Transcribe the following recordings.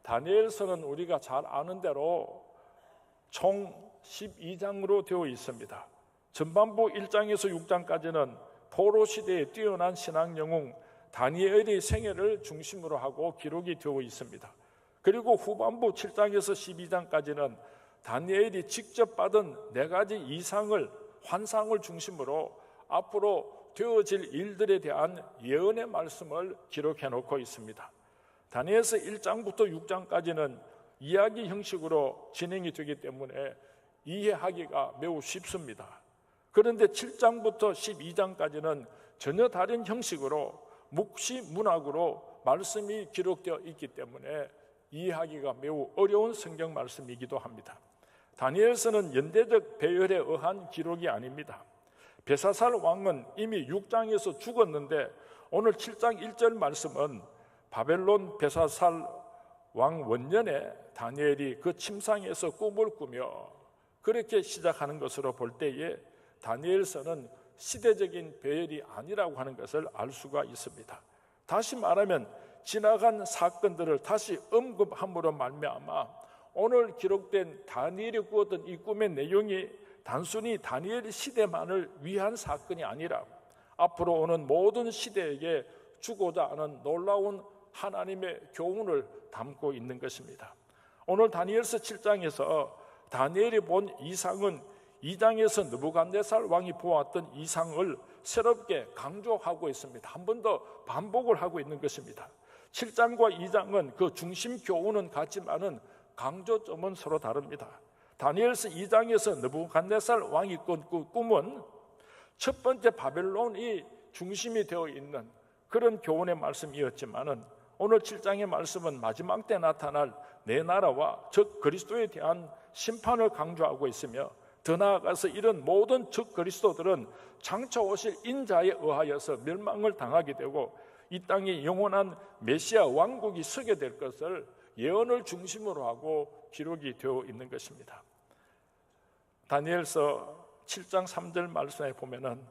다니엘서는 우리가 잘 아는 대로 총 12장으로 되어 있습니다. 전반부 1장에서 6장까지는 포로 시대에 뛰어난 신앙 영웅 다니엘의 생애를 중심으로 하고 기록이 되어 있습니다. 그리고 후반부 7장에서 12장까지는 다니엘이 직접 받은 4가지 이상을, 환상을 중심으로 앞으로 되어질 일들에 대한 예언의 말씀을 기록해 놓고 있습니다. 다니엘서 1장부터 6장까지는 이야기 형식으로 진행이 되기 때문에 이해하기가 매우 쉽습니다. 그런데 7장부터 12장까지는 전혀 다른 형식으로 묵시문학으로 말씀이 기록되어 있기 때문에 이해하기가 매우 어려운 성경 말씀이기도 합니다. 다니엘서는 연대적 배열에 의한 기록이 아닙니다. 벨사살 왕은 이미 6장에서 죽었는데 오늘 7장 1절 말씀은 바벨론 벨사살 왕 원년에 다니엘이 그 침상에서 꿈을 꾸며 그렇게 시작하는 것으로 볼 때에 다니엘서는 시대적인 배열이 아니라고 하는 것을 알 수가 있습니다. 다시 말하면 지나간 사건들을 다시 언급함으로 말미암아 오늘 기록된 다니엘이 꾸었던 이 꿈의 내용이 단순히 다니엘 시대만을 위한 사건이 아니라 앞으로 오는 모든 시대에게 주고자 하는 놀라운 하나님의 교훈을 담고 있는 것입니다. 오늘 다니엘서 7장에서 다니엘이 본 이상은 2장에서 느부갓네살 왕이 보았던 이상을 새롭게 강조하고 있습니다. 한 번 더 반복을 하고 있는 것입니다. 7장과 2장은 그 중심 교훈은 같지만은 강조점은 서로 다릅니다. 다니엘서 2장에서 느부갓네살 왕이 꾼 꿈은 첫 번째 바벨론이 중심이 되어 있는 그런 교훈의 말씀이었지만은 오늘 7장의 말씀은 마지막 때 나타날 내 나라와 즉 그리스도에 대한 심판을 강조하고 있으며 더 나아가서 이런 모든 즉 그리스도들은 장차 오실 인자에 의하여서 멸망을 당하게 되고 이 땅에 영원한 메시아 왕국이 서게 될 것을 예언을 중심으로 하고 기록이 되어 있는 것입니다. 다니엘서 7장 3절 말씀에 보면은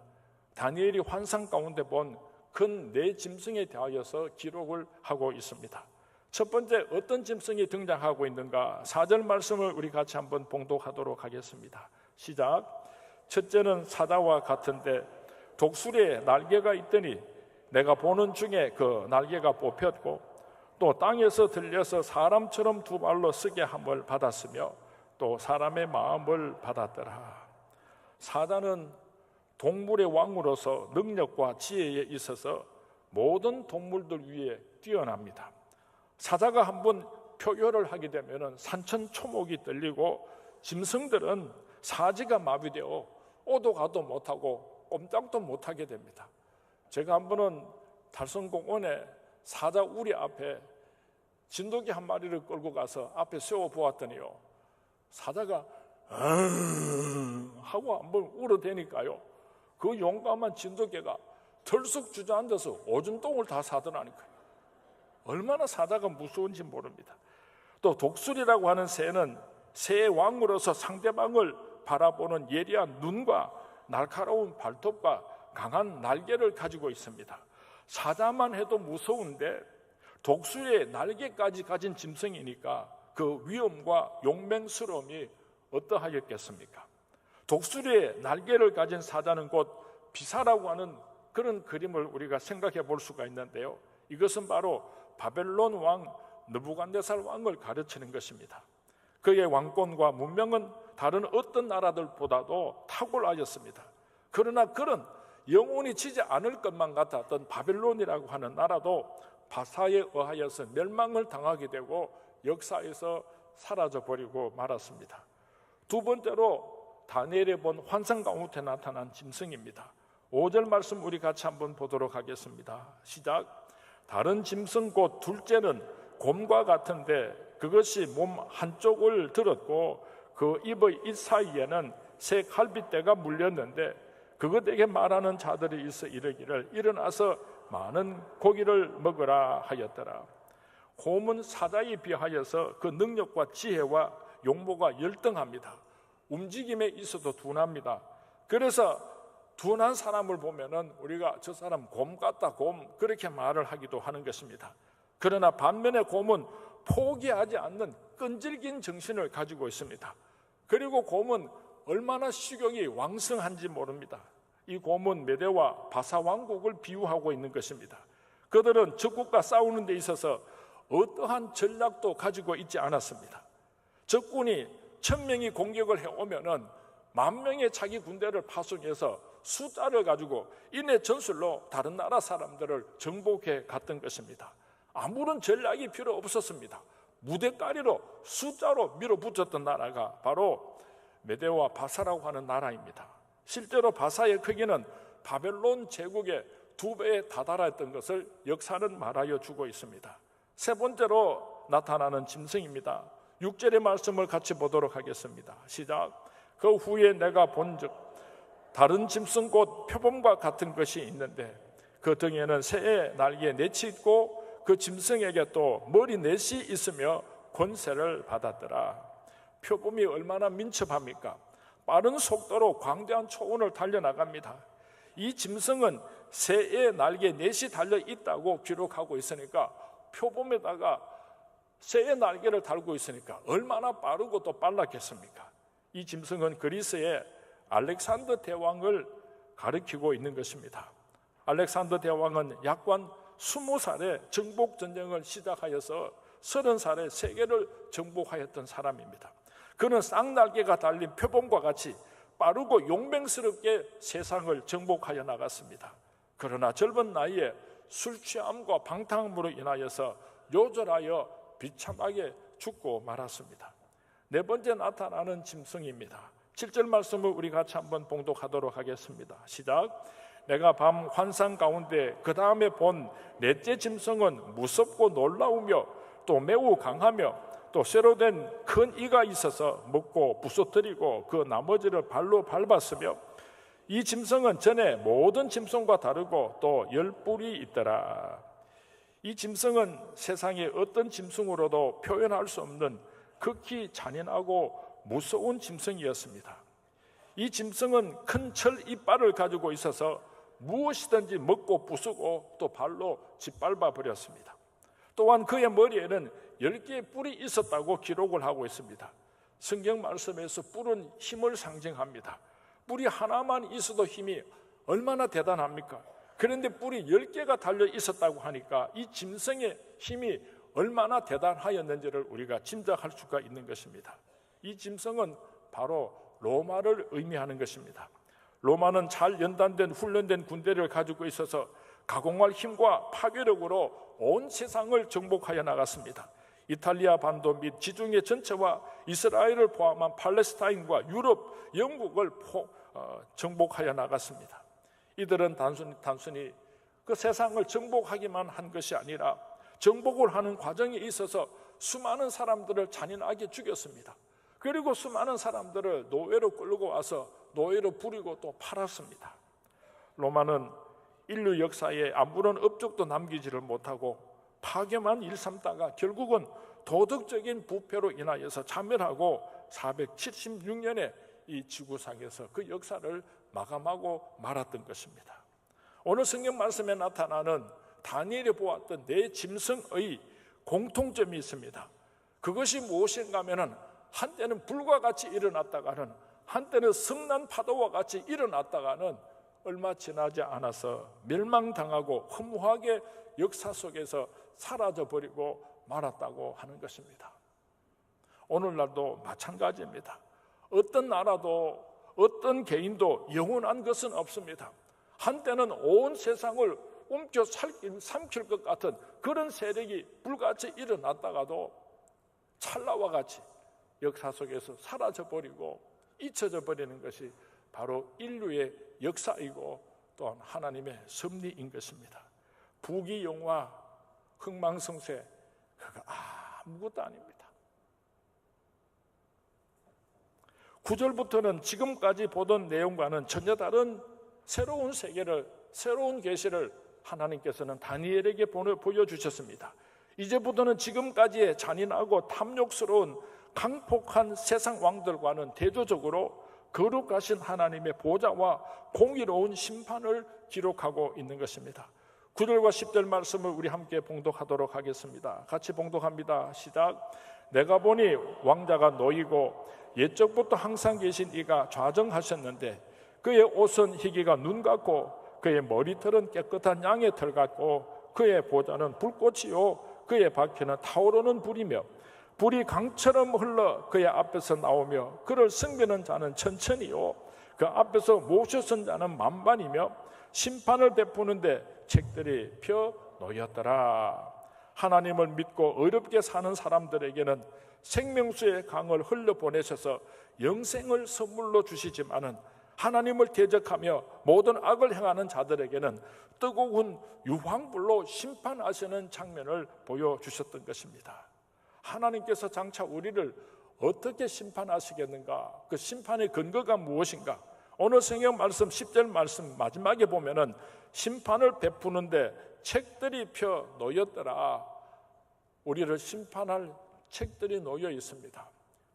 다니엘이 환상 가운데 본 큰 4짐승에 대하여서 기록을 하고 있습니다. 첫 번째 어떤 짐승이 등장하고 있는가? 4절 말씀을 우리 같이 한번 봉독하도록 하겠습니다. 시작. 첫째는 사자와 같은데 독수리에 날개가 있더니 내가 보는 중에 그 날개가 뽑혔고 또 땅에서 들려서 사람처럼 2발로 서게 함을 받았으며 또 사람의 마음을 받았더라. 사자는 동물의 왕으로서 능력과 지혜에 있어서 모든 동물들 위에 뛰어납니다. 사자가 한번 표열을 하게 되면 산천초목이 떨리고 짐승들은 사지가 마비되어 오도 가도 못하고 꼼짝도 못하게 됩니다. 제가 한 번은 달성공원에 사자 우리 앞에 진돗개 한 마리를 끌고 가서 앞에 세워보았더니요, 사자가 하고 한번 울어대니까요, 그 용감한 진돗개가 털썩 주저앉아서 오줌똥을 다 싸더라니까요. 얼마나 사자가 무서운지 모릅니다. 또 독수리라고 하는 새는 새의 왕으로서 상대방을 바라보는 예리한 눈과 날카로운 발톱과 강한 날개를 가지고 있습니다. 사자만 해도 무서운데 독수리의 날개까지 가진 짐승이니까 그 위험과 용맹스러움이 어떠하였겠습니까? 독수리의 날개를 가진 사자는 곧 비사라고 하는 그런 그림을 우리가 생각해 볼 수가 있는데요, 이것은 바로 바벨론 왕 느부갓네살 왕을 가르치는 것입니다. 그의 왕권과 문명은 다른 어떤 나라들보다도 탁월하였습니다. 그러나 그런 영원히 지지 않을 것만 같았던 바벨론이라고 하는 나라도 바사에 의하여서 멸망을 당하게 되고 역사에서 사라져버리고 말았습니다. 두 번째로 다니엘이 본 환상 가운데 나타난 짐승입니다. 5절 말씀 우리 같이 한번 보도록 하겠습니다. 시작. 다른 짐승 곧 둘째는 곰과 같은데 그것이 몸 한쪽을 들었고 그 입의 입 사이에는 새 갈빗대가 물렸는데 그것에게 말하는 자들이 있어 이르기를 일어나서 많은 고기를 먹으라 하였더라. 곰은 사자에 비하여서 그 능력과 지혜와 용모가 열등합니다. 움직임에 있어도 둔합니다. 그래서 둔한 사람을 보면은 우리가 저 사람 곰 같다, 곰, 그렇게 말을 하기도 하는 것입니다. 그러나 반면에 곰은 포기하지 않는 끈질긴 정신을 가지고 있습니다. 그리고 곰은 얼마나 식욕이 왕성한지 모릅니다. 이 곰은 메대와 바사 왕국을 비유하고 있는 것입니다. 그들은 적국과 싸우는 데 있어서 어떠한 전략도 가지고 있지 않았습니다. 적군이 1000명이 공격을 해오면은 10,000명의 자기 군대를 파송해서 숫자를 가지고 인해 전술로 다른 나라 사람들을 정복해 갔던 것입니다. 아무런 전략이 필요 없었습니다. 무대가리로 숫자로 밀어붙였던 나라가 바로 메대와 바사라고 하는 나라입니다. 실제로 바사의 크기는 바벨론 제국의 2배에 다다랐던 것을 역사는 말하여 주고 있습니다. 세 번째로 나타나는 짐승입니다. 6절의 말씀을 같이 보도록 하겠습니다. 시작. 그 후에 내가 본즉 다른 짐승 곧 표범과 같은 것이 있는데 그 등에는 새의 날개 넷이 있고 그 짐승에게 또 머리 넷이 있으며 권세를 받았더라. 표범이 얼마나 민첩합니까? 빠른 속도로 광대한 초원을 달려나갑니다. 이 짐승은 새의 날개 넷이 달려 있다고 기록하고 있으니까 표범에다가 새의 날개를 달고 있으니까 얼마나 빠르고 또 빨랐겠습니까? 이 짐승은 그리스의 알렉산더 대왕을 가리키고 있는 것입니다. 알렉산더 대왕은 약관 20살에 정복 전쟁을 시작하여서 30살에 세계를 정복하였던 사람입니다. 그는 쌍날개가 달린 표범과 같이 빠르고 용맹스럽게 세상을 정복하여 나갔습니다. 그러나 젊은 나이에 술 취함과 방탕함으로 인하여서 요절하여 비참하게 죽고 말았습니다. 네 번째 나타나는 짐승입니다. 7절 말씀을 우리 같이 한번 봉독하도록 하겠습니다. 시작. 내가 밤 환상 가운데 그 다음에 본 넷째 짐승은 무섭고 놀라우며 또 매우 강하며 또 쇠로 된 큰 이가 있어서 먹고 부서뜨리고 그 나머지를 발로 밟았으며 이 짐승은 전에 모든 짐승과 다르고 또 10뿔이 있더라. 이 짐승은 세상의 어떤 짐승으로도 표현할 수 없는 극히 잔인하고 무서운 짐승이었습니다. 이 짐승은 큰 철 이빨을 가지고 있어서 무엇이든지 먹고 부수고 또 발로 짓밟아 버렸습니다. 또한 그의 머리에는 10개의 뿔이 있었다고 기록을 하고 있습니다. 성경 말씀에서 뿔은 힘을 상징합니다. 뿔이 하나만 있어도 힘이 얼마나 대단합니까? 그런데 뿔이 10개가 달려 있었다고 하니까 이 짐승의 힘이 얼마나 대단하였는지를 우리가 짐작할 수가 있는 것입니다. 이 짐승은 바로 로마를 의미하는 것입니다. 로마는 잘 연단된 훈련된 군대를 가지고 있어서 가공할 힘과 파괴력으로 온 세상을 정복하여 나갔습니다. 이탈리아 반도 및 지중해 전체와 이스라엘을 포함한 팔레스타인과 유럽, 영국을 정복하여 나갔습니다. 이들은 단순히 그 세상을 정복하기만 한 것이 아니라 정복을 하는 과정에 있어서 수많은 사람들을 잔인하게 죽였습니다. 그리고 수많은 사람들을 노예로 끌고 와서 노예로 부리고 또 팔았습니다. 로마는 인류 역사에 아무런 업적도 남기지를 못하고 파괴만 일삼다가 결국은 도덕적인 부패로 인하여서 자멸하고 476년에 이 지구상에서 그 역사를 마감하고 말았던 것입니다. 오늘 성경 말씀에 나타나는 다니엘이 보았던 네 짐승의 공통점이 있습니다. 그것이 무엇인가 하면 한때는 불과 같이 일어났다가는 한때는 성난 파도와 같이 일어났다가는 얼마 지나지 않아서 멸망당하고 허무하게 역사 속에서 사라져버리고 말았다고 하는 것입니다. 오늘날도 마찬가지입니다. 어떤 나라도 어떤 개인도 영원한 것은 없습니다. 한때는 온 세상을 옮겨 삼킬 것 같은 그런 세력이 불같이 일어났다가도 찰나와 같이 역사 속에서 사라져버리고 잊혀져 버리는 것이 바로 인류의 역사이고 또한 하나님의 섭리인 것입니다. 부귀영화, 흥망성쇠, 그거 아무것도 아닙니다. 9절부터는 지금까지 보던 내용과는 전혀 다른 새로운 세계를, 새로운 계시를 하나님께서는 다니엘에게 보여주셨습니다. 이제부터는 지금까지의 잔인하고 탐욕스러운 강폭한 세상 왕들과는 대조적으로 거룩하신 하나님의 보좌와 공의로운 심판을 기록하고 있는 것입니다. 9절과 10절 말씀을 우리 함께 봉독하도록 하겠습니다. 같이 봉독합니다. 시작. 내가 보니 왕자가 놓이고 옛적부터 항상 계신 이가 좌정하셨는데 그의 옷은 희기가 눈 같고 그의 머리털은 깨끗한 양의 털 같고 그의 보좌는 불꽃이요 그의 바퀴는 타오르는 불이며 불이 강처럼 흘러 그의 앞에서 나오며 그를 섬기는 자는 천천히요 그 앞에서 모셔선 자는 만반이며 심판을 베푸는데 책들이 펴 놓였더라. 하나님을 믿고 어렵게 사는 사람들에게는 생명수의 강을 흘려보내셔서 영생을 선물로 주시지만은 하나님을 대적하며 모든 악을 행하는 자들에게는 뜨거운 유황불로 심판하시는 장면을 보여주셨던 것입니다. 하나님께서 장차 우리를 어떻게 심판하시겠는가? 그 심판의 근거가 무엇인가? 오늘 성경 말씀 10절 말씀 마지막에 보면은 심판을 베푸는데 책들이 펴 놓였더라. 우리를 심판할 책들이 놓여 있습니다.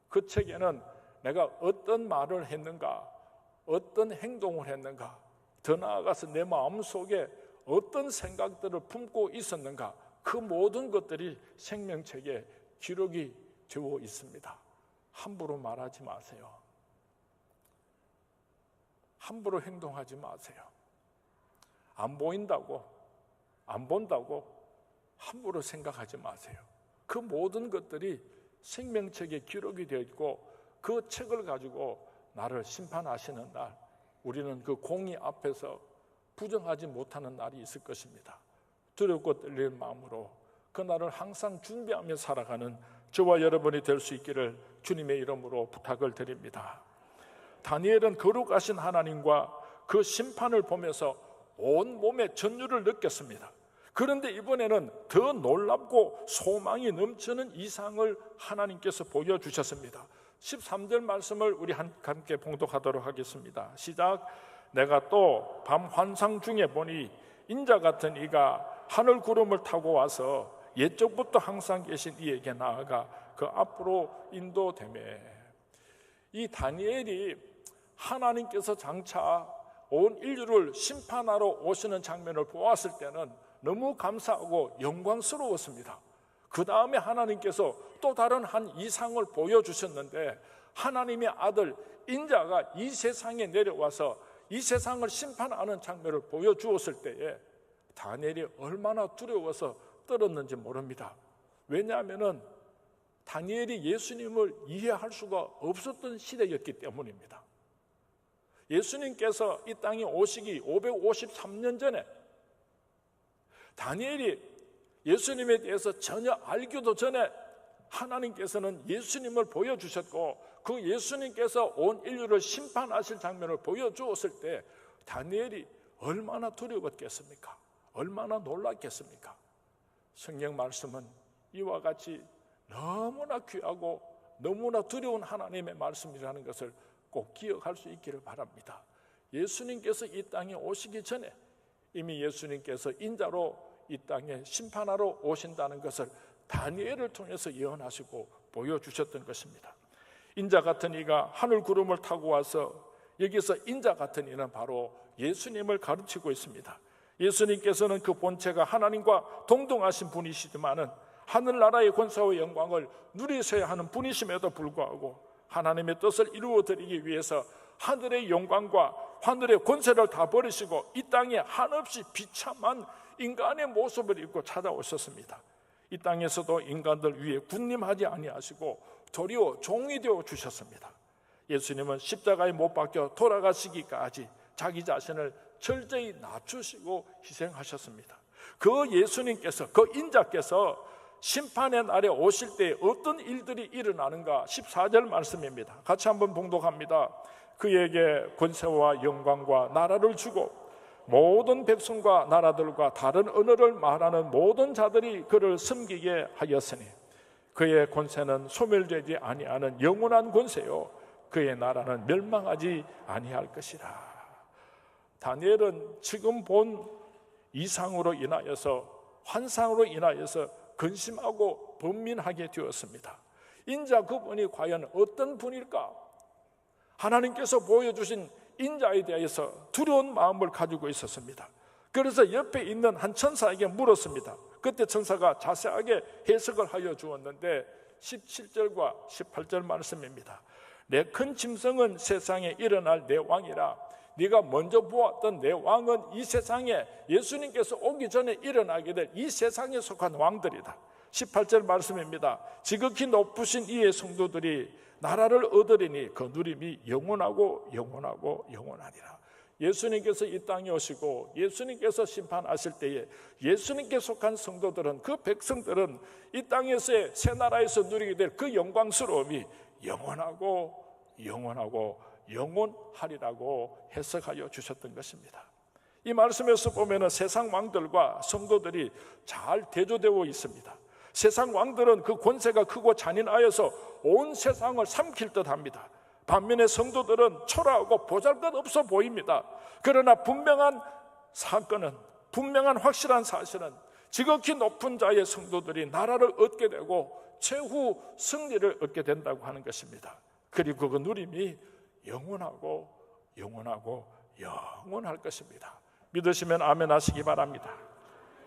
그 책에는 내가 어떤 말을 했는가, 어떤 행동을 했는가, 더 나아가서 내 마음속에 어떤 생각들을 품고 있었는가, 그 모든 것들이 생명책에 기록이 되어 있습니다. 함부로 말하지 마세요. 함부로 행동하지 마세요. 안 보인다고, 안 본다고 함부로 생각하지 마세요. 그 모든 것들이 생명책에 기록이 되어 있고 그 책을 가지고 나를 심판하시는 날, 우리는 그 공의 앞에서 부정하지 못하는 날이 있을 것입니다. 두렵고 떨리는 마음으로 그 날을 항상 준비하며 살아가는 저와 여러분이 될 수 있기를 주님의 이름으로 부탁을 드립니다. 다니엘은 거룩하신 하나님과 그 심판을 보면서 온 몸의 전율을 느꼈습니다. 그런데 이번에는 더 놀랍고 소망이 넘치는 이상을 하나님께서 보여주셨습니다. 13절 말씀을 우리 함께 봉독하도록 하겠습니다. 시작. 내가 또 밤 환상 중에 보니 인자 같은 이가 하늘 구름을 타고 와서 옛적부터 항상 계신 이에게 나아가 그 앞으로 인도되매. 이 다니엘이 하나님께서 장차 온 인류를 심판하러 오시는 장면을 보았을 때는 너무 감사하고 영광스러웠습니다. 그 다음에 하나님께서 또 다른 한 이상을 보여주셨는데 하나님의 아들 인자가 이 세상에 내려와서 이 세상을 심판하는 장면을 보여주었을 때에 다니엘이 얼마나 두려워서 떨었는지 모릅니다. 왜냐하면 다니엘이 예수님을 이해할 수가 없었던 시대였기 때문입니다. 예수님께서 이 땅에 오시기 553년 전에 다니엘이 예수님에 대해서 전혀 알기도 전에 하나님께서는 예수님을 보여주셨고 그 예수님께서 온 인류를 심판하실 장면을 보여주었을 때 다니엘이 얼마나 두려웠겠습니까? 얼마나 놀랐겠습니까? 성경 말씀은 이와 같이 너무나 귀하고 너무나 두려운 하나님의 말씀이라는 것을 꼭 기억할 수 있기를 바랍니다. 예수님께서 이 땅에 오시기 전에 이미 예수님께서 인자로 이 땅에 심판하러 오신다는 것을 다니엘을 통해서 예언하시고 보여주셨던 것입니다. 인자 같은 이가 하늘 구름을 타고 와서 여기서 인자 같은 이는 바로 예수님을 가르치고 있습니다. 예수님께서는 그 본체가 하나님과 동등하신 분이시지만은 하늘나라의 권세와 영광을 누리셔야 하는 분이심에도 불구하고 하나님의 뜻을 이루어드리기 위해서 하늘의 영광과 하늘의 권세를 다 버리시고 이 땅에 한없이 비참한 인간의 모습을 입고 찾아오셨습니다. 이 땅에서도 인간들 위에 군림하지 아니하시고 도리어 종이 되어 주셨습니다. 예수님은 십자가에 못 박혀 돌아가시기까지 자기 자신을 철저히 낮추시고 희생하셨습니다. 그 예수님께서, 그 인자께서 심판의 날에 오실 때 어떤 일들이 일어나는가 14절 말씀입니다. 같이 한번 봉독합니다. 그에게 권세와 영광과 나라를 주고 모든 백성과 나라들과 다른 언어를 말하는 모든 자들이 그를 섬기게 하였으니 그의 권세는 소멸되지 아니하는 영원한 권세요 그의 나라는 멸망하지 아니할 것이라. 다니엘은 지금 본 이상으로 인하여서, 환상으로 인하여서 근심하고 번민하게 되었습니다. 인자 그분이 과연 어떤 분일까? 하나님께서 보여주신 인자에 대해서 두려운 마음을 가지고 있었습니다. 그래서 옆에 있는 한 천사에게 물었습니다. 그때 천사가 자세하게 해석을 하여 주었는데 17절과 18절 말씀입니다. 내 큰 짐승은 세상에 일어날 내 왕이라. 네가 먼저 보았던 내 왕은 이 세상에 예수님께서 오기 전에 일어나게 될 이 세상에 속한 왕들이다. 18절 말씀입니다. 지극히 높으신 이의 성도들이 나라를 얻으리니 그 누림이 영원하고 영원하고 영원하니라. 예수님께서 이 땅에 오시고 예수님께서 심판하실 때에 예수님께 속한 성도들은, 그 백성들은 이 땅에서의 새 나라에서 누리게 될 그 영광스러움이 영원하고 영원하고 영원하리라고 해석하여 주셨던 것입니다. 이 말씀에서 보면 세상 왕들과 성도들이 잘 대조되어 있습니다. 세상 왕들은 그 권세가 크고 잔인하여서 온 세상을 삼킬 듯합니다. 반면에 성도들은 초라하고 보잘것없어 보입니다. 그러나 분명한 사건은, 분명한 확실한 사실은 지극히 높은 자의 성도들이 나라를 얻게 되고 최후 승리를 얻게 된다고 하는 것입니다. 그리고 그 누림이 영원하고 영원하고 영원할 것입니다. 믿으시면 아멘 하시기 바랍니다.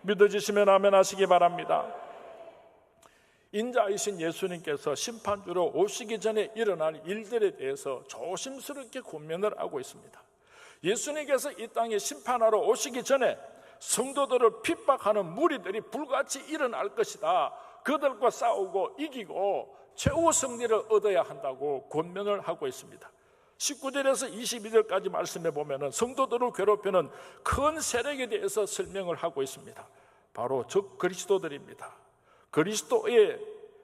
믿어지시면 아멘 하시기 바랍니다. 인자이신 예수님께서 심판주로 오시기 전에 일어날 일들에 대해서 조심스럽게 권면을 하고 있습니다. 예수님께서 이 땅에 심판하러 오시기 전에 성도들을 핍박하는 무리들이 불같이 일어날 것이다. 그들과 싸우고 이기고 최후 승리를 얻어야 한다고 권면을 하고 있습니다. 19절에서 22절까지 말씀해 보면 성도들을 괴롭히는 큰 세력에 대해서 설명을 하고 있습니다. 바로 적 그리스도들입니다.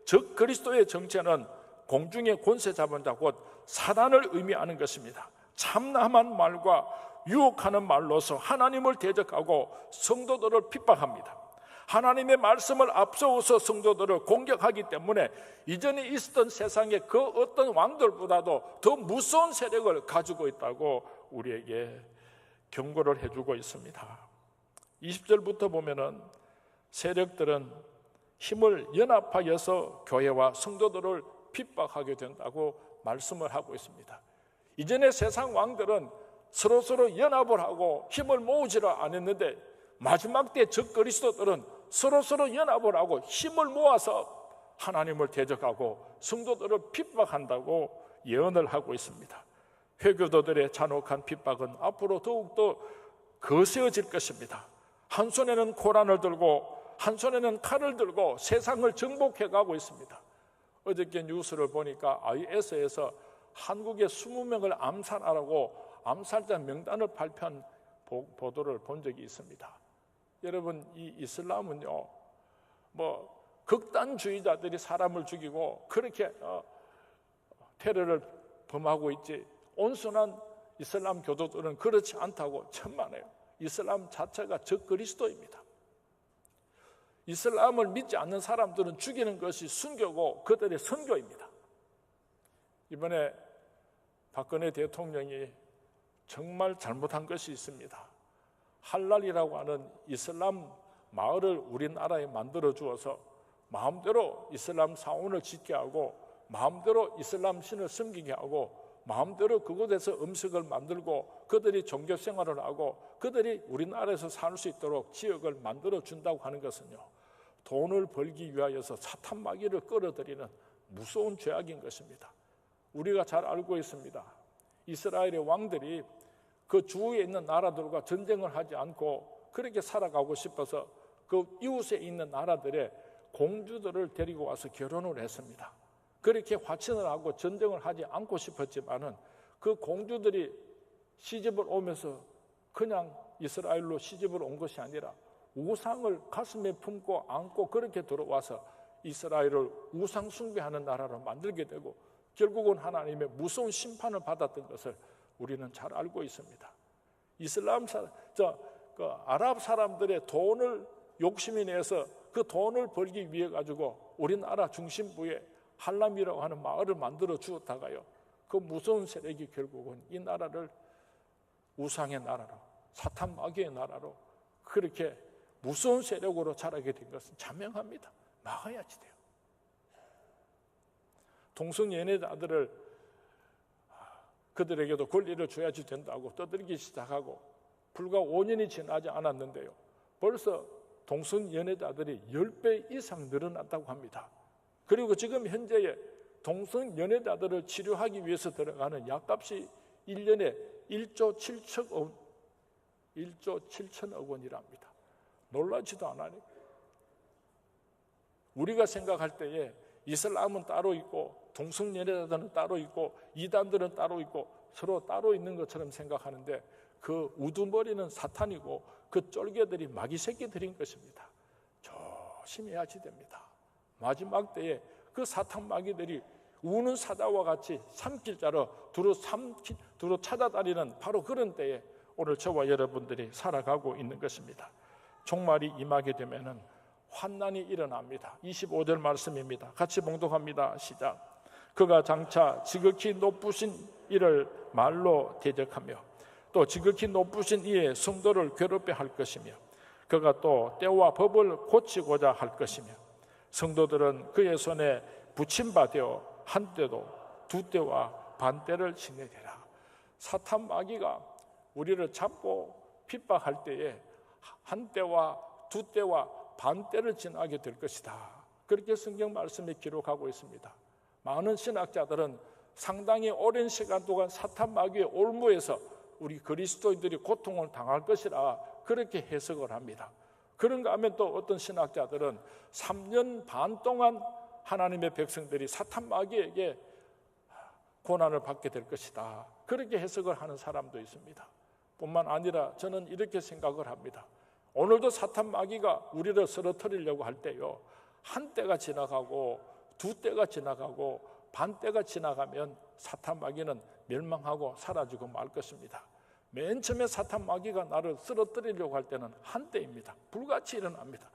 적 그리스도의 정체는 공중의 권세 잡은 자 곧 사단을 의미하는 것입니다. 참남한 말과 유혹하는 말로서 하나님을 대적하고 성도들을 핍박합니다. 하나님의 말씀을 앞서서 성도들을 공격하기 때문에 이전에 있었던 세상의 그 어떤 왕들보다도 더 무서운 세력을 가지고 있다고 우리에게 경고를 해주고 있습니다. 20절부터 보면은 세력들은 힘을 연합하여서 교회와 성도들을 핍박하게 된다고 말씀을 하고 있습니다. 이전에 세상 왕들은 서로 연합을 하고 힘을 모으지를 않았는데 마지막 때 적 그리스도들은 서로 연합을 하고 힘을 모아서 하나님을 대적하고 성도들을 핍박한다고 예언을 하고 있습니다. 회교도들의 잔혹한 핍박은 앞으로 더욱더 거세어질 것입니다. 한 손에는 코란을 들고 한 손에는 칼을 들고 세상을 정복해 가고 있습니다. 어저께 뉴스를 보니까 IS에서 한국의 20명을 암살하라고 암살자 명단을 발표한 보도를 본 적이 있습니다. 여러분, 이 이슬람은요, 극단주의자들이 사람을 죽이고 그렇게 테러를 범하고 있지, 온순한 이슬람 교도들은 그렇지 않다고 천만에요. 이슬람 자체가 적 그리스도입니다. 이슬람을 믿지 않는 사람들은 죽이는 것이 순교고 그들의 선교입니다. 이번에 박근혜 대통령이 정말 잘못한 것이 있습니다. 할랄이라고 하는 이슬람 마을을 우리나라에 만들어 주어서 마음대로 이슬람 사원을 짓게 하고 마음대로 이슬람 신을 섬기게 하고 마음대로 그곳에서 음식을 만들고 그들이 종교 생활을 하고 그들이 우리나라에서 살 수 있도록 지역을 만들어 준다고 하는 것은요, 돈을 벌기 위하여서 사탄 마귀를 끌어들이는 무서운 죄악인 것입니다. 우리가 잘 알고 있습니다. 이스라엘의 왕들이 그 주위에 있는 나라들과 전쟁을 하지 않고 그렇게 살아가고 싶어서 그 이웃에 있는 나라들의 공주들을 데리고 와서 결혼을 했습니다. 그렇게 화친을 하고 전쟁을 하지 않고 싶었지만은 그 공주들이 시집을 오면서 그냥 이스라엘로 시집을 온 것이 아니라 우상을 가슴에 품고 안고 그렇게 들어와서 이스라엘을 우상 숭배하는 나라로 만들게 되고 결국은 하나님의 무서운 심판을 받았던 것을 우리는 잘 알고 있습니다. 아랍 사람들의 돈을 욕심이 내서 그 돈을 벌기 위해 가지고 우리나라 중심부에 할람이라고 하는 마을을 만들어 주었다가요, 그 무서운 세력이 결국은 이 나라를 우상의 나라로, 사탄 마귀의 나라로 그렇게 무서운 세력으로 자라게 된 것은 자명합니다. 막아야지 돼요. 동성연애자들을 그들에게도 권리를 줘야지 된다고 떠들기 시작하고 불과 5년이 지나지 않았는데요, 벌써 동성 연애자들이 10배 이상 늘어났다고 합니다. 그리고 지금 현재의 동성 연애자들을 치료하기 위해서 들어가는 약값이 1년에 1조 7천억 원이랍니다. 놀라지도 않아요. 우리가 생각할 때에 이슬람은 따로 있고 동성 연애자들은 따로 있고 이단들은 따로 있고 서로 따로 있는 것처럼 생각하는데, 그 우두머리는 사탄이고 그 쫄개들이 마귀 새끼들인 것입니다. 조심해야지 됩니다. 마지막 때에 그 사탄 마귀들이 우는 사자와 같이 삼킬자로 두루 찾아다니는 바로 그런 때에 오늘 저와 여러분들이 살아가고 있는 것입니다. 종말이 임하게 되면은 환난이 일어납니다. 25절 말씀입니다. 같이 봉독합니다. 시작. 그가 장차 지극히 높으신 이를 말로 대적하며 또 지극히 높으신 이의 성도를 괴롭게 할 것이며 그가 또 때와 법을 고치고자 할 것이며 성도들은 그의 손에 붙임받아 한 때도 두 때와 반 때를 지내리라. 사탄 마귀가 우리를 잡고 핍박할 때에 한 때와 두 때와 반 때를 지나게 될 것이다. 그렇게 성경 말씀에 기록하고 있습니다. 많은 신학자들은 상당히 오랜 시간 동안 사탄 마귀의 올무에서 우리 그리스도인들이 고통을 당할 것이라 그렇게 해석을 합니다. 그런가 하면 또 어떤 신학자들은 3년 반 동안 하나님의 백성들이 사탄 마귀에게 고난을 받게 될 것이다. 그렇게 해석을 하는 사람도 있습니다. 뿐만 아니라 저는 이렇게 생각을 합니다. 오늘도 사탄 마귀가 우리를 쓰러뜨리려고 할 때요, 한 때가 지나가고 두 때가 지나가고 반 때가 지나가면 사탄 마귀는 멸망하고 사라지고 말 것입니다. 맨 처음에 사탄 마귀가 나를 쓰러뜨리려고 할 때는 한 때입니다. 불같이 일어납니다.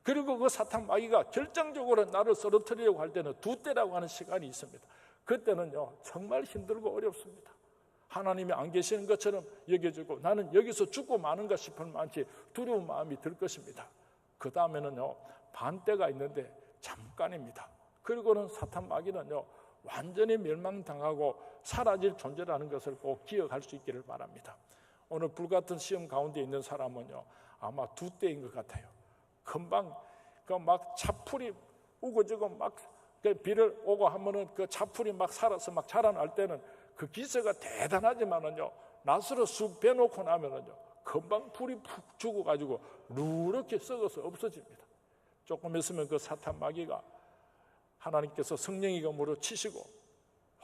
그리고 그 사탄 마귀가 결정적으로 나를 쓰러뜨리려고 할 때는 두 때라고 하는 시간이 있습니다. 그때는요 정말 힘들고 어렵습니다. 하나님이 안 계시는 것처럼 여겨지고 나는 여기서 죽고 마는가 싶을 만치 두려운 마음이 들 것입니다. 그 다음에는요 반때가 있는데 잠깐입니다. 그리고는 사탄 마귀는요 완전히 멸망당하고 사라질 존재라는 것을 꼭 기억할 수 있기를 바랍니다. 오늘 불같은 시험 가운데 있는 사람은요 아마 두 때인 것 같아요. 금방 막 차풀이 우거지고 막 비를 오고 하면은 그 차풀이 막 살아서 막 자라날 때는 그 기세가 대단하지만은요 낫으로 쑥 빼놓고 나면은요 금방 불이 푹 죽어가지고 누렇게 썩어서 없어집니다. 조금 있으면 그 사탄 마귀가 하나님께서 성령의 검으로 치시고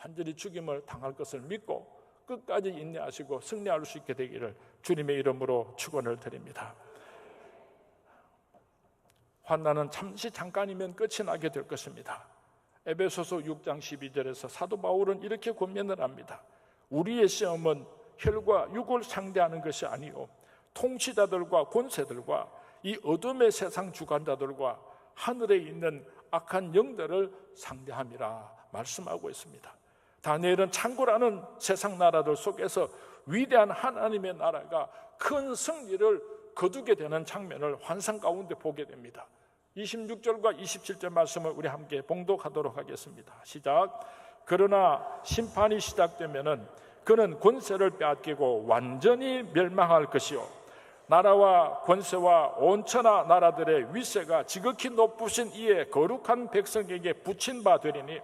완전히 죽임을 당할 것을 믿고 끝까지 인내하시고 승리할 수 있게 되기를 주님의 이름으로 축원을 드립니다. 환난은 잠깐이면 끝이 나게 될 것입니다. 에베소서 6장 12절에서 사도 바울은 이렇게 권면을 합니다. 우리의 시험은 혈과 육을 상대하는 것이 아니요 통치자들과 권세들과 이 어둠의 세상 주관자들과 하늘에 있는 악한 영들을 상대함이라 말씀하고 있습니다. 다니엘은 창고라는 세상 나라들 속에서 위대한 하나님의 나라가 큰 승리를 거두게 되는 장면을 환상 가운데 보게 됩니다. 26절과 27절 말씀을 우리 함께 봉독하도록 하겠습니다. 시작. 그러나 심판이 시작되면은 그는 권세를 빼앗기고 완전히 멸망할 것이요 나라와 권세와 온 천하 나라들의 위세가 지극히 높으신 이의 거룩한 백성에게 붙인 바 되리니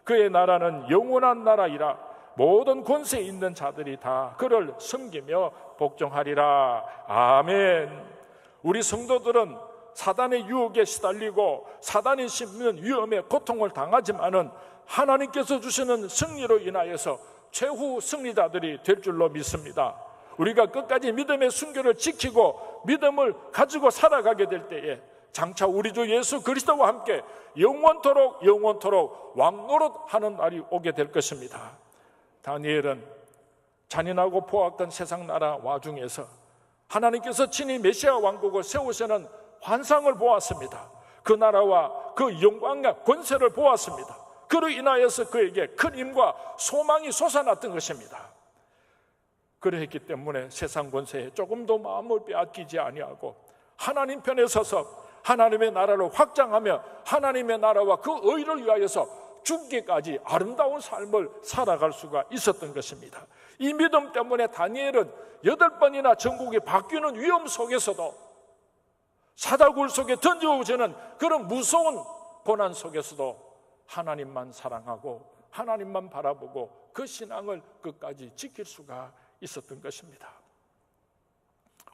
그의 나라는 영원한 나라이라 모든 권세 있는 자들이 다 그를 섬기며 복종하리라. 아멘. 우리 성도들은 사단의 유혹에 시달리고 사단이 심는 위험에 고통을 당하지만은 하나님께서 주시는 승리로 인하여서 최후 승리자들이 될 줄로 믿습니다. 우리가 끝까지 믿음의 순교를 지키고 믿음을 가지고 살아가게 될 때에 장차 우리 주 예수 그리스도와 함께 영원토록 왕노릇하는 날이 오게 될 것입니다. 다니엘은 잔인하고 포악한 세상 나라 와중에서 하나님께서 친히 메시아 왕국을 세우시는 환상을 보았습니다. 그 나라와 그 영광과 권세를 보았습니다. 그로 인하여서 그에게 큰 힘과 소망이 솟아났던 것입니다. 그러했기 때문에 세상 권세에 조금도 마음을 빼앗기지 아니하고 하나님 편에 서서 하나님의 나라를 확장하며 하나님의 나라와 그 의를 위하여서 죽기까지 아름다운 삶을 살아갈 수가 있었던 것입니다. 이 믿음 때문에 다니엘은 8번이나 전국이 바뀌는 위험 속에서도, 사다굴 속에 던져지는 그런 무서운 고난 속에서도 하나님만 사랑하고 하나님만 바라보고 그 신앙을 끝까지 지킬 수가 있었던 것입니다.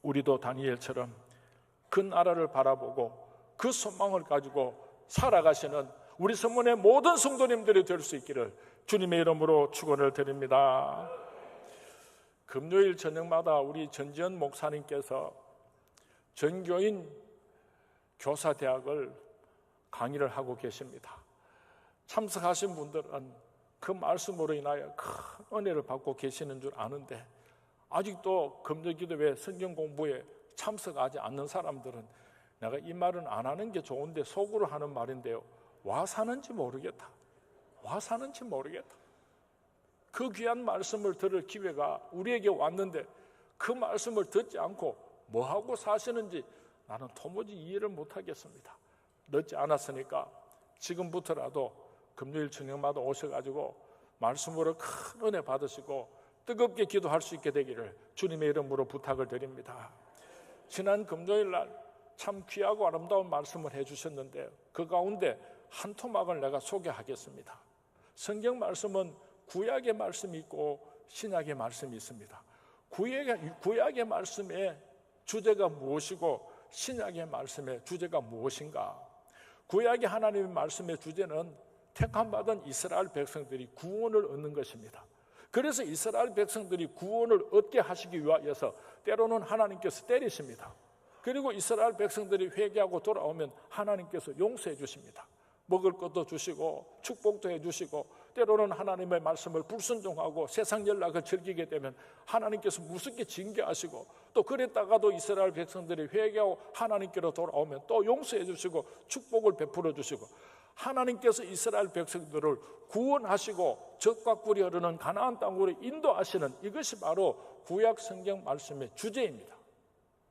우리도 다니엘처럼 그 나라를 바라보고 그 소망을 가지고 살아가시는 우리 성문의 모든 성도님들이 될 수 있기를 주님의 이름으로 축원을 드립니다. 금요일 저녁마다 우리 전지현 목사님께서 전교인 교사대학을 강의를 하고 계십니다. 참석하신 분들은 그 말씀으로 인하여 큰 은혜를 받고 계시는 줄 아는데, 아직도 금요기도회 성경 공부에 참석하지 않는 사람들은 내가 이 말은 안 하는 게 좋은데 속으로 하는 말인데요, 와 사는지 모르겠다. 와 사는지 모르겠다. 그 귀한 말씀을 들을 기회가 우리에게 왔는데 그 말씀을 듣지 않고 뭐하고 사시는지 나는 도무지 이해를 못하겠습니다. 늦지 않았으니까 지금부터라도 금요일 저녁마다 오셔가지고 말씀으로 큰 은혜 받으시고 뜨겁게 기도할 수 있게 되기를 주님의 이름으로 부탁을 드립니다. 지난 금요일 날 참 귀하고 아름다운 말씀을 해주셨는데 그 가운데 한 토막을 내가 소개하겠습니다. 성경 말씀은 구약의 말씀이 있고 신약의 말씀이 있습니다. 구약의 말씀의 주제가 무엇이고 신약의 말씀의 주제가 무엇인가? 구약의 하나님의 말씀의 주제는 택함받은 이스라엘 백성들이 구원을 얻는 것입니다. 그래서 이스라엘 백성들이 구원을 얻게 하시기 위하여서 때로는 하나님께서 때리십니다. 그리고 이스라엘 백성들이 회개하고 돌아오면 하나님께서 용서해 주십니다. 먹을 것도 주시고 축복도 해주시고, 때로는 하나님의 말씀을 불순종하고 세상 연락을 즐기게 되면 하나님께서 무섭게 징계하시고, 또 그랬다가도 이스라엘 백성들이 회개하고 하나님께로 돌아오면 또 용서해 주시고 축복을 베풀어 주시고, 하나님께서 이스라엘 백성들을 구원하시고 적과 꿀이 흐르는 가나안 땅으로 인도하시는 이것이 바로 구약 성경 말씀의 주제입니다.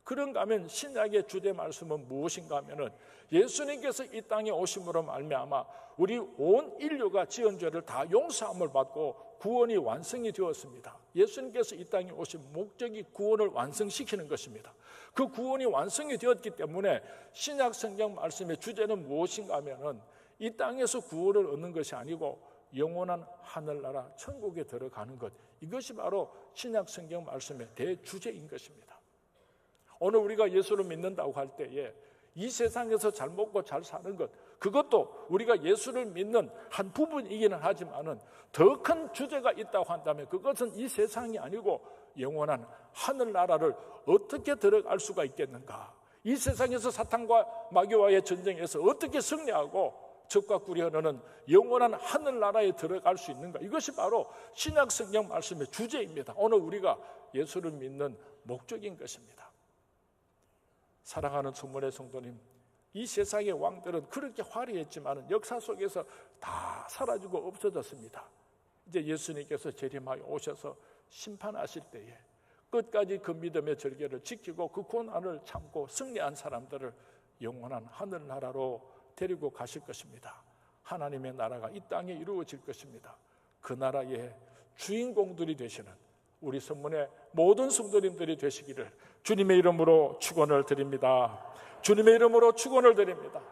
그런가 하면 신약의 주제 말씀은 무엇인가 하면은 예수님께서 이 땅에 오심으로 말미암아 우리 온 인류가 지은 죄를 다 용서함을 받고 구원이 완성이 되었습니다. 예수님께서 이 땅에 오신 목적이 구원을 완성시키는 것입니다. 그 구원이 완성이 되었기 때문에 신약 성경 말씀의 주제는 무엇인가 하면은 이 땅에서 구원을 얻는 것이 아니고 영원한 하늘나라 천국에 들어가는 것, 이것이 바로 신약 성경 말씀의 대주제인 것입니다. 오늘 우리가 예수를 믿는다고 할 때에 이 세상에서 잘 먹고 잘 사는 것, 그것도 우리가 예수를 믿는 한 부분이기는 하지만은 더 큰 주제가 있다고 한다면 그것은 이 세상이 아니고 영원한 하늘나라를 어떻게 들어갈 수가 있겠는가? 이 세상에서 사탄과 마귀와의 전쟁에서 어떻게 승리하고 적과 꿀이 흐르는 영원한 하늘나라에 들어갈 수 있는가? 이것이 바로 신약 성경 말씀의 주제입니다. 오늘 우리가 예수를 믿는 목적인 것입니다. 사랑하는 성문의 성도님, 이 세상의 왕들은 그렇게 화려했지만 역사 속에서 다 사라지고 없어졌습니다. 이제 예수님께서 재림하여 오셔서 심판하실 때에 끝까지 그 믿음의 절개를 지키고 그 고난을 참고 승리한 사람들을 영원한 하늘나라로 데리고 가실 것입니다. 하나님의 나라가 이 땅에 이루어질 것입니다. 그 나라의 주인공들이 되시는 우리 성문의 모든 성도님들이 되시기를 주님의 이름으로 축원을 드립니다. 주님의 이름으로 축원을 드립니다.